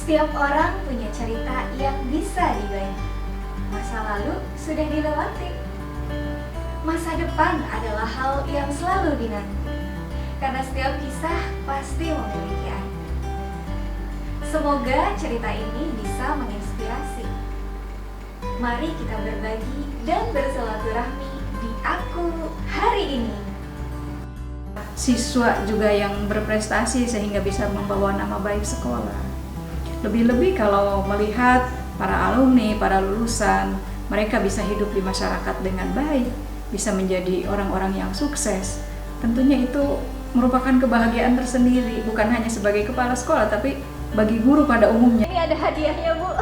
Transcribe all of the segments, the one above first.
Setiap orang punya cerita yang bisa dibagi. Masa lalu sudah dilewati. Masa depan adalah hal yang selalu dinanti. Karena setiap kisah pasti memiliki arti. Semoga cerita ini bisa menginspirasi. Mari kita berbagi dan bersilaturahmi di Aku Hari Ini. Siswa juga yang berprestasi sehingga bisa membawa nama baik sekolah. Lebih-lebih kalau melihat para alumni, para lulusan, mereka bisa hidup di masyarakat dengan baik, bisa menjadi orang-orang yang sukses. Tentunya itu merupakan kebahagiaan tersendiri, bukan hanya sebagai kepala sekolah, tapi bagi guru pada umumnya. Ini ada hadiahnya, Bu.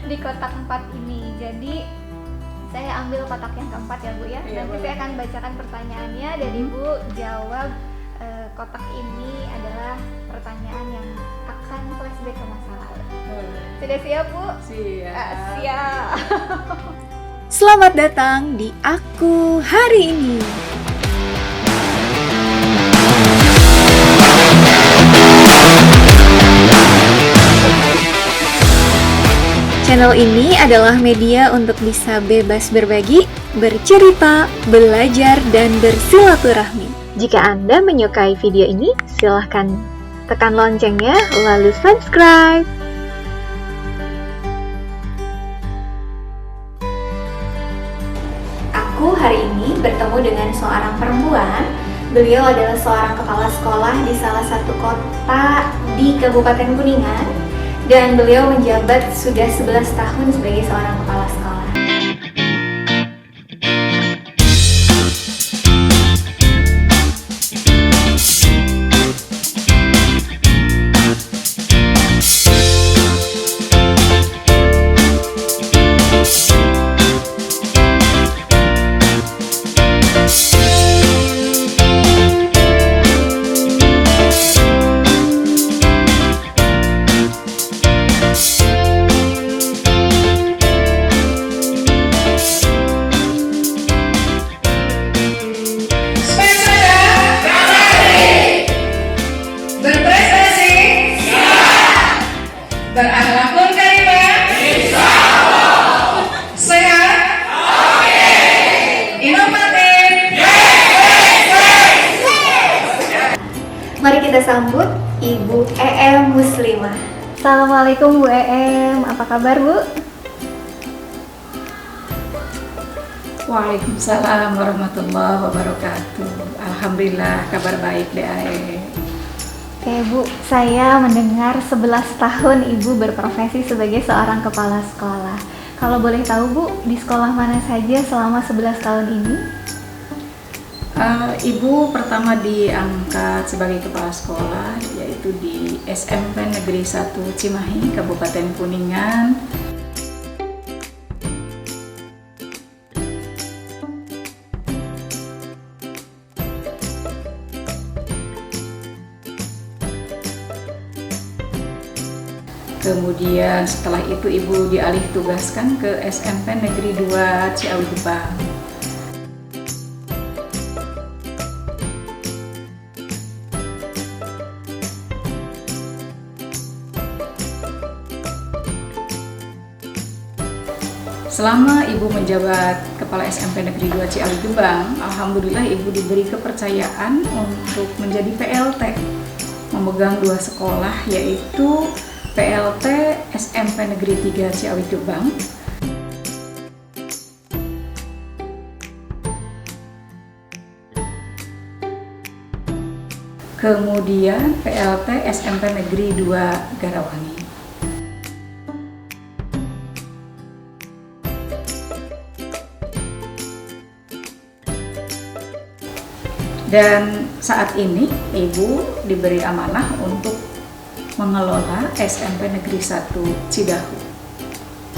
Di kotak 4 ini. Jadi saya ambil kotak yang keempat ya, Bu ya. Iya, Nanti boleh. saya akan bacakan pertanyaannya dan Ibu jawab. Kotak ini adalah pertanyaan yang akan flashback ke masa lalu. Sudah siap, Bu? Siap. Siap. Selamat datang di Aku Hari Ini. Channel ini adalah media untuk bisa bebas berbagi, bercerita, belajar, dan bersilaturahmi. Jika Anda menyukai video ini, silahkan tekan loncengnya lalu subscribe. Aku hari ini bertemu dengan seorang perempuan. Beliau adalah seorang kepala sekolah di salah satu kota di Kabupaten Kuningan dan beliau menjabat sudah 11 tahun sebagai seorang kepala sekolah. Berprestasi? Siap! Berakhlakul karimah? Insyaallah! Sehat? Oke! Inovatif? Mari kita sambut Ibu EM Muslimah. Assalamualaikum Bu EM, apa kabar Bu? Waalaikumsalam warahmatullahi wabarakatuh. Alhamdulillah, kabar baik DAE. Oke Bu, saya mendengar 11 tahun Ibu berprofesi sebagai seorang kepala sekolah. Kalau boleh tahu Bu, di sekolah mana saja selama 11 tahun ini? Ibu pertama diangkat sebagai kepala sekolah yaitu di SMP Negeri 1 Cimahi, Kabupaten Kuningan. Kemudian setelah itu Ibu dialih tugaskan ke SMP Negeri 2 Ciawi Gebang. Selama Ibu menjabat Kepala SMP Negeri 2 Ciawi Gebang, alhamdulillah Ibu diberi kepercayaan untuk menjadi PLT, memegang 2 sekolah yaitu PLT SMP Negeri 3 Ciawi Gebang kemudian PLT SMP Negeri 2 Garawangi. Dan saat ini Ibu diberi amanah untuk mengelola SMP Negeri 1 Cidahu.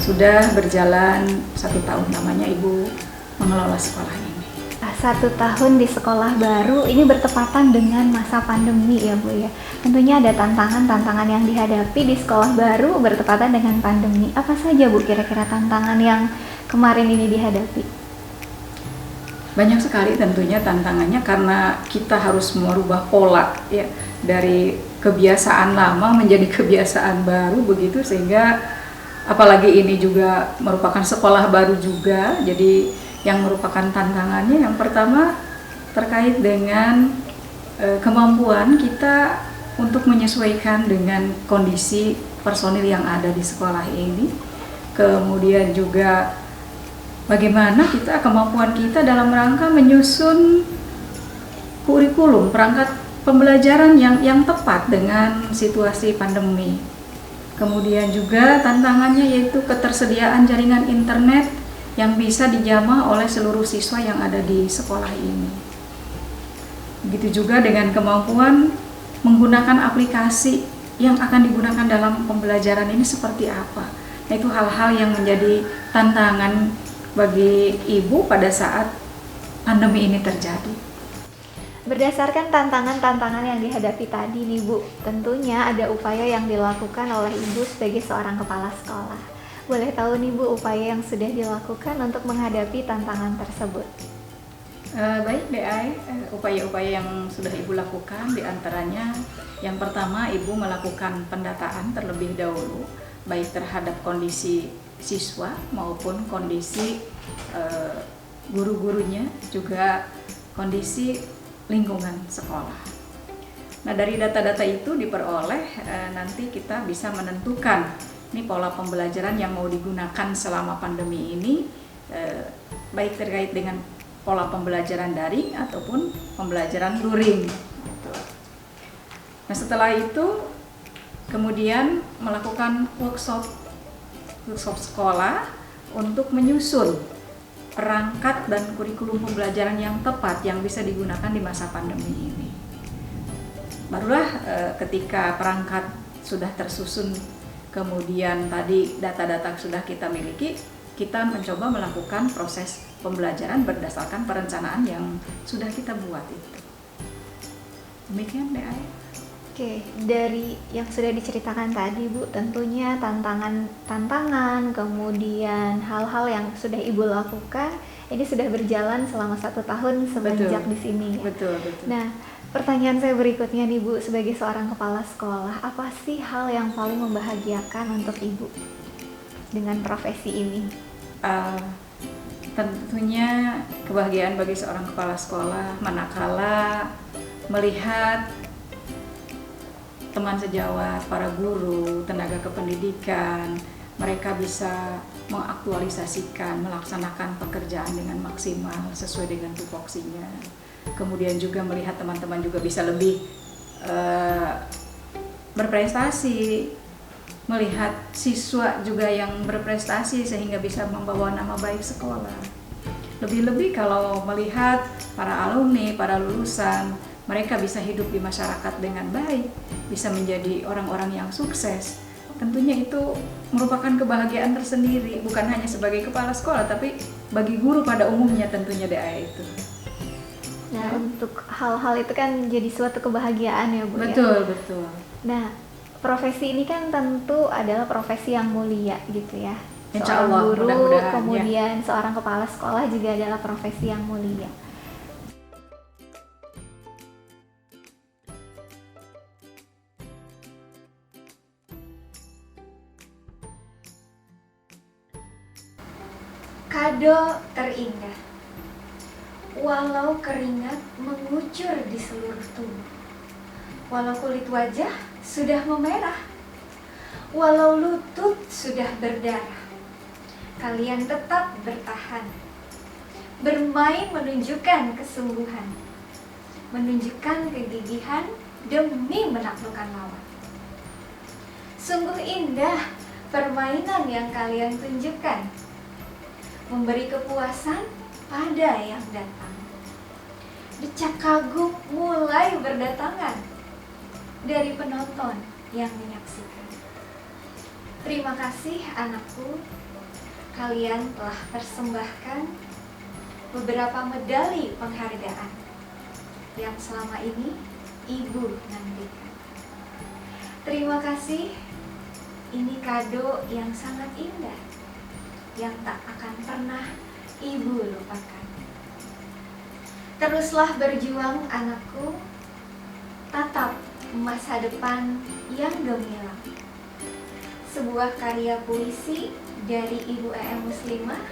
Sudah berjalan 1 tahun namanya Ibu mengelola sekolah ini. 1 tahun di sekolah baru, ini bertepatan dengan masa pandemi ya Bu ya. Tentunya ada tantangan-tantangan yang dihadapi di sekolah baru bertepatan dengan pandemi. Apa saja Bu kira-kira tantangan yang kemarin ini dihadapi? Banyak sekali tentunya tantangannya karena kita harus merubah pola ya dari kebiasaan lama menjadi kebiasaan baru begitu, sehingga apalagi ini juga merupakan sekolah baru juga. Jadi yang merupakan tantangannya yang pertama terkait dengan kemampuan kita untuk menyesuaikan dengan kondisi personil yang ada di sekolah ini. Kemudian juga bagaimana kemampuan kita dalam rangka menyusun kurikulum, perangkat pembelajaran yang tepat dengan situasi pandemi. Kemudian juga tantangannya yaitu ketersediaan jaringan internet yang bisa dijamah oleh seluruh siswa yang ada di sekolah ini. Begitu juga dengan kemampuan menggunakan aplikasi yang akan digunakan dalam pembelajaran ini seperti apa. Nah, itu hal-hal yang menjadi tantangan bagi ibu pada saat pandemi ini terjadi. Berdasarkan tantangan-tantangan yang dihadapi tadi nih Bu, tentunya ada upaya yang dilakukan oleh Ibu sebagai seorang kepala sekolah. Boleh tahu nih Bu, upaya yang sudah dilakukan untuk menghadapi tantangan tersebut? Baik DAI, upaya-upaya yang sudah Ibu lakukan diantaranya yang pertama Ibu melakukan pendataan terlebih dahulu baik terhadap kondisi siswa maupun kondisi guru-gurunya, juga kondisi lingkungan sekolah. Nah, dari data-data itu diperoleh nanti kita bisa menentukan ini pola pembelajaran yang mau digunakan selama pandemi ini, baik terkait dengan pola pembelajaran daring ataupun pembelajaran luring. Nah, setelah itu kemudian melakukan workshop sekolah untuk menyusun perangkat dan kurikulum pembelajaran yang tepat yang bisa digunakan di masa pandemi ini. Barulah ketika perangkat sudah tersusun, kemudian tadi data-data sudah kita miliki, kita mencoba melakukan proses pembelajaran berdasarkan perencanaan yang sudah kita buat itu. Demikian DAI. Oke, dari yang sudah diceritakan tadi Bu, tentunya tantangan, kemudian hal-hal yang sudah Ibu lakukan, ini sudah berjalan selama 1 tahun semenjak di sini. Betul. Nah, pertanyaan saya berikutnya nih Bu, sebagai seorang kepala sekolah, apa sih hal yang paling membahagiakan untuk Ibu dengan profesi ini? Tentunya kebahagiaan bagi seorang kepala sekolah manakala melihat teman sejawat, para guru, tenaga kependidikan, mereka bisa mengaktualisasikan, melaksanakan pekerjaan dengan maksimal sesuai dengan tupoksinya. Kemudian juga melihat teman-teman juga bisa lebih berprestasi, melihat siswa juga yang berprestasi sehingga bisa membawa nama baik sekolah. Lebih-lebih kalau melihat para alumni, para lulusan, mereka bisa hidup di masyarakat dengan baik, bisa menjadi orang-orang yang sukses. Tentunya itu merupakan kebahagiaan tersendiri, bukan hanya sebagai kepala sekolah, tapi bagi guru pada umumnya tentunya DAI itu. Nah, untuk hal-hal itu kan jadi suatu kebahagiaan ya Bu. Betul. Nah, profesi ini kan tentu adalah profesi yang mulia gitu ya. Insya Seorang Allah, guru, mudah-mudahan, kemudian seorang kepala sekolah juga adalah profesi yang mulia. Kado terindah, walau keringat mengucur di seluruh tubuh, walau kulit wajah sudah memerah, walau lutut sudah berdarah, kalian tetap bertahan, bermain menunjukkan kesungguhan, menunjukkan kegigihan demi menaklukkan lawan. Sungguh indah permainan yang kalian tunjukkan, memberi kepuasan pada yang datang. Decak kagum mulai berdatangan dari penonton yang menyaksikan. Terima kasih anakku, kalian telah persembahkan beberapa medali penghargaan yang selama ini ibu nantikan. Terima kasih, ini kado yang sangat indah, yang tak akan pernah ibu lupakan. Teruslah berjuang anakku, tatap Masa Depan yang Gemilang. Sebuah karya puisi dari Ibu EM Muslimah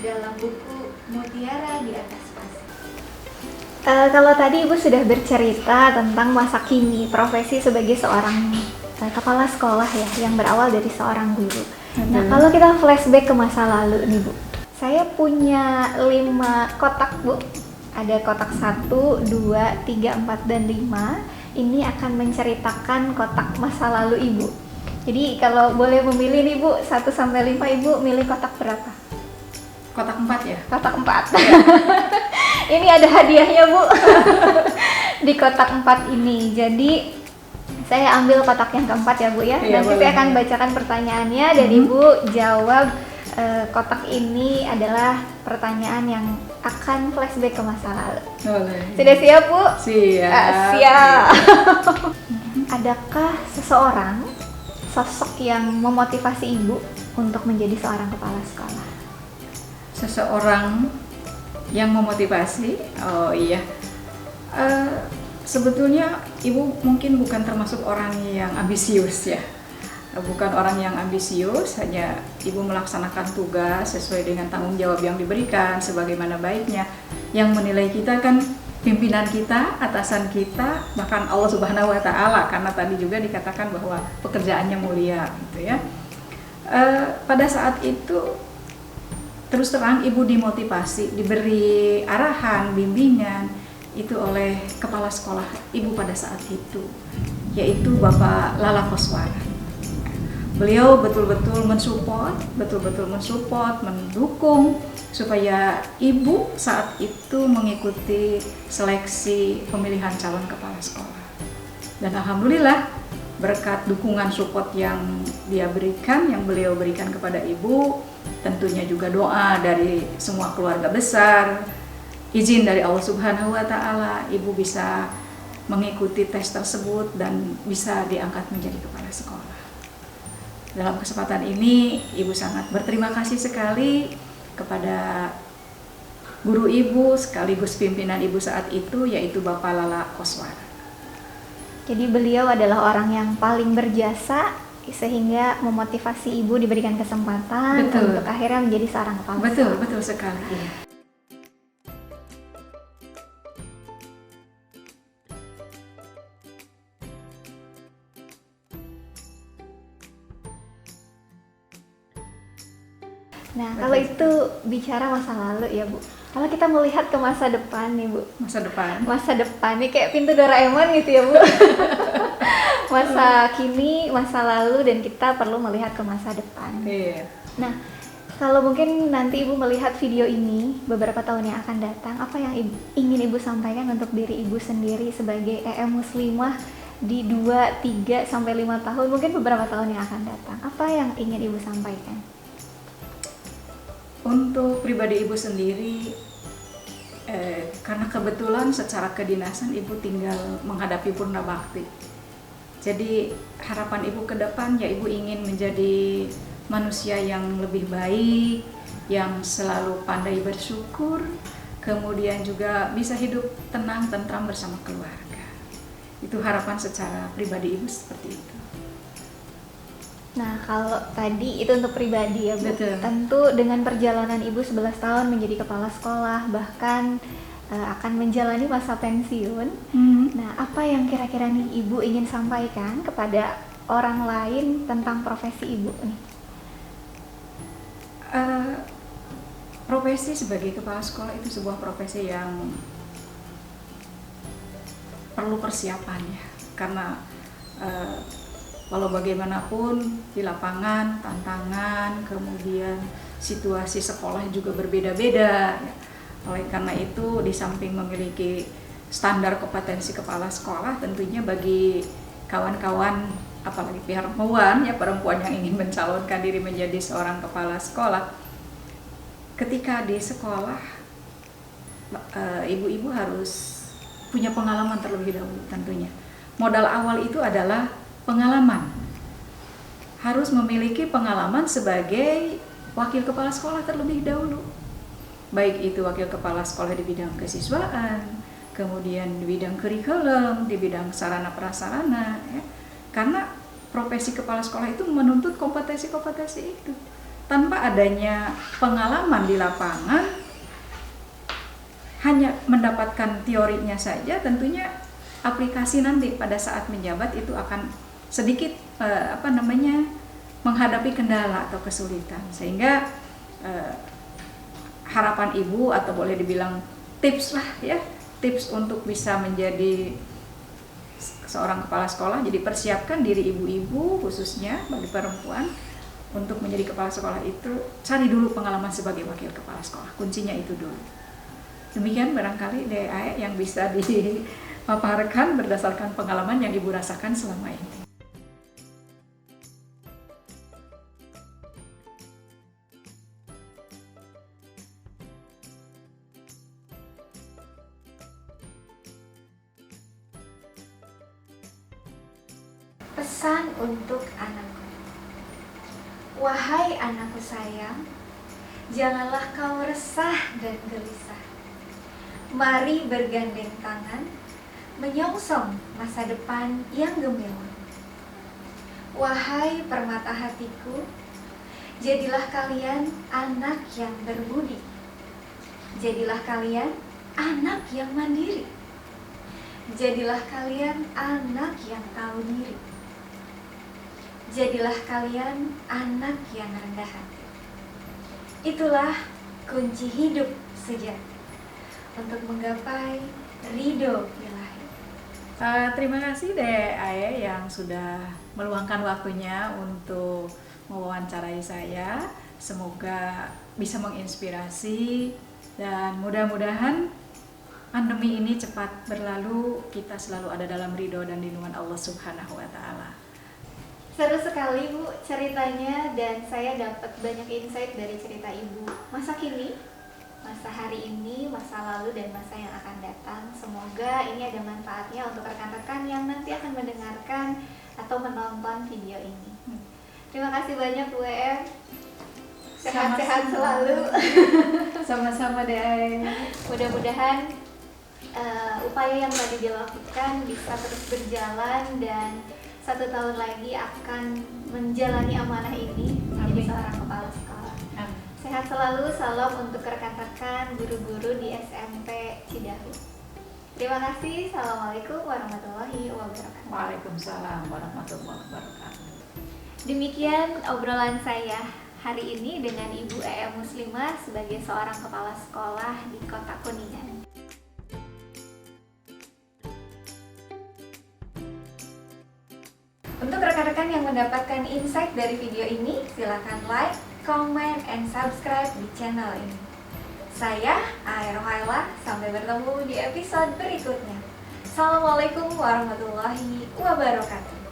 dalam buku Mutiara di Atas Pasir. Kalau tadi Ibu sudah bercerita tentang masa kini profesi sebagai seorang kepala sekolah ya, yang berawal dari seorang guru. Nah, kalau kita flashback ke masa lalu nih Bu, saya punya 5 kotak Bu. Ada kotak 1, 2, 3, 4, dan 5. Ini akan menceritakan kotak masa lalu Ibu. Jadi kalau boleh memilih nih Bu, 1 sampai 5, Ibu milih kotak berapa? Kotak 4 ya? Kotak 4. Ini ada hadiahnya Bu. Di kotak 4 ini. Jadi saya ambil kotak yang keempat ya Bu ya. Iya, Nanti boleh. saya akan bacakan pertanyaannya dan Ibu jawab. Kotak ini adalah pertanyaan yang akan flashback ke masa lalu. Boleh. Sudah siap Bu? Siap. Siap. Adakah seseorang, sosok yang memotivasi Ibu untuk menjadi seorang kepala sekolah? Seseorang yang memotivasi, oh iya. Sebetulnya Ibu mungkin bukan termasuk orang yang ambisius ya. Bukan orang yang ambisius, hanya Ibu melaksanakan tugas sesuai dengan tanggung jawab yang diberikan sebagaimana baiknya. Yang menilai kita kan pimpinan kita, atasan kita, bahkan Allah Subhanahu wa Ta'ala, karena tadi juga dikatakan bahwa pekerjaannya mulia gitu ya. Pada saat itu terus terang Ibu dimotivasi, diberi arahan, bimbingan itu oleh kepala sekolah Ibu pada saat itu, yaitu Bapak Lala Koswara. Beliau betul-betul mensupport, mendukung supaya Ibu saat itu mengikuti seleksi pemilihan calon kepala sekolah. Dan alhamdulillah berkat dukungan support yang beliau berikan kepada Ibu, tentunya juga doa dari semua keluarga besar, izin dari Allah Subhanahu wa Ta'ala, Ibu bisa mengikuti tes tersebut dan bisa diangkat menjadi kepala sekolah. Dalam kesempatan ini, Ibu sangat berterima kasih sekali kepada guru Ibu sekaligus pimpinan Ibu saat itu, yaitu Bapak Lala Koswara. Jadi beliau adalah orang yang paling berjasa sehingga memotivasi Ibu diberikan kesempatan untuk akhirnya menjadi seorang kepala sekolah. Betul sekali. Iya. Nah, kalau itu bicara masa lalu ya Bu. Kalau kita melihat ke masa depan nih Bu. Masa depan Nih kayak pintu Doraemon gitu ya Bu. Masa kini, masa lalu, dan kita perlu melihat ke masa depan. Iya. Nah, kalau mungkin nanti Ibu melihat video ini beberapa tahun yang akan datang, apa yang ingin Ibu sampaikan untuk diri Ibu sendiri sebagai EM Muslimah di 2, 3, sampai 5 tahun, mungkin beberapa tahun yang akan datang? Apa yang ingin Ibu sampaikan? Untuk pribadi Ibu sendiri, karena kebetulan secara kedinasan Ibu tinggal menghadapi purna bakti. Jadi harapan Ibu ke depan ya Ibu ingin menjadi manusia yang lebih baik, yang selalu pandai bersyukur, kemudian juga bisa hidup tenang, tentram bersama keluarga. Itu harapan secara pribadi Ibu seperti itu. Nah, kalau tadi itu untuk pribadi ya Bu. Betul. Tentu dengan perjalanan Ibu 11 tahun menjadi kepala sekolah, bahkan akan menjalani masa pensiun. Nah, apa yang kira-kira nih Ibu ingin sampaikan kepada orang lain tentang profesi Ibu nih? Profesi sebagai kepala sekolah itu sebuah profesi yang perlu persiapan ya, karena walau bagaimanapun di lapangan tantangan, kemudian situasi sekolah juga berbeda-beda ya. Oleh karena itu, di samping memiliki standar kompetensi kepala sekolah, tentunya bagi kawan-kawan, apalagi perempuan yang ingin mencalonkan diri menjadi seorang kepala sekolah, ketika di sekolah ibu-ibu harus punya pengalaman terlebih dahulu. Tentunya modal awal itu adalah pengalaman, harus memiliki pengalaman sebagai wakil kepala sekolah terlebih dahulu, baik itu wakil kepala sekolah di bidang kesiswaan, kemudian di bidang kurikulum, di bidang sarana prasarana, ya. Karena profesi kepala sekolah itu menuntut kompetensi-kompetensi itu. Tanpa adanya pengalaman di lapangan, hanya mendapatkan teorinya saja, tentunya aplikasi nanti pada saat menjabat itu akan sedikit menghadapi kendala atau kesulitan. Sehingga harapan ibu, atau boleh dibilang tips lah ya, tips untuk bisa menjadi seorang kepala sekolah, jadi persiapkan diri ibu-ibu khususnya bagi perempuan untuk menjadi kepala sekolah itu cari dulu pengalaman sebagai wakil kepala sekolah, kuncinya itu dulu. Demikian barangkali DAE yang bisa dipaparkan berdasarkan pengalaman yang ibu rasakan selama ini. Pesan untuk anakku. Wahai anakku sayang, janganlah kau resah dan gelisah. Mari bergandeng tangan, menyongsong masa depan yang gemilang. Wahai permata hatiku, jadilah kalian anak yang berbudi. Jadilah kalian anak yang mandiri. Jadilah kalian anak yang tahu diri. Jadilah kalian anak yang rendah hati. Itulah kunci hidup sejati untuk menggapai ridho ilahi. Terima kasih DAE yang sudah meluangkan waktunya untuk mewawancarai saya. Semoga bisa menginspirasi dan mudah-mudahan pandemi ini cepat berlalu, kita selalu ada dalam ridho dan lindungan Allah Subhanahu wa Ta'ala. Seru sekali Bu ceritanya, dan saya dapat banyak insight dari cerita Ibu. Masa kini, masa hari ini, masa lalu, dan masa yang akan datang. Semoga ini ada manfaatnya untuk rekan-rekan yang nanti akan mendengarkan atau menonton video ini. Terima kasih banyak Bu EM. Sehat-sehat selalu. Sama-sama DAE. Mudah-mudahan upaya yang tadi dilakukan bisa terus berjalan, dan 1 tahun lagi akan menjalani amanah ini menjadi seorang kepala sekolah. Amin. Sehat selalu, salam untuk rekan-rekan guru-guru di SMP Cidahu. Terima kasih. Assalamualaikum warahmatullahi wabarakatuh. Waalaikumsalam warahmatullahi wabarakatuh. Demikian obrolan saya hari ini dengan Ibu EM Muslimah sebagai seorang kepala sekolah di Kota Kuningan. Untuk rekan-rekan yang mendapatkan insight dari video ini, silakan like, comment, and subscribe di channel ini. Saya, Aya Rohaila, sampai bertemu di episode berikutnya. Assalamualaikum warahmatullahi wabarakatuh.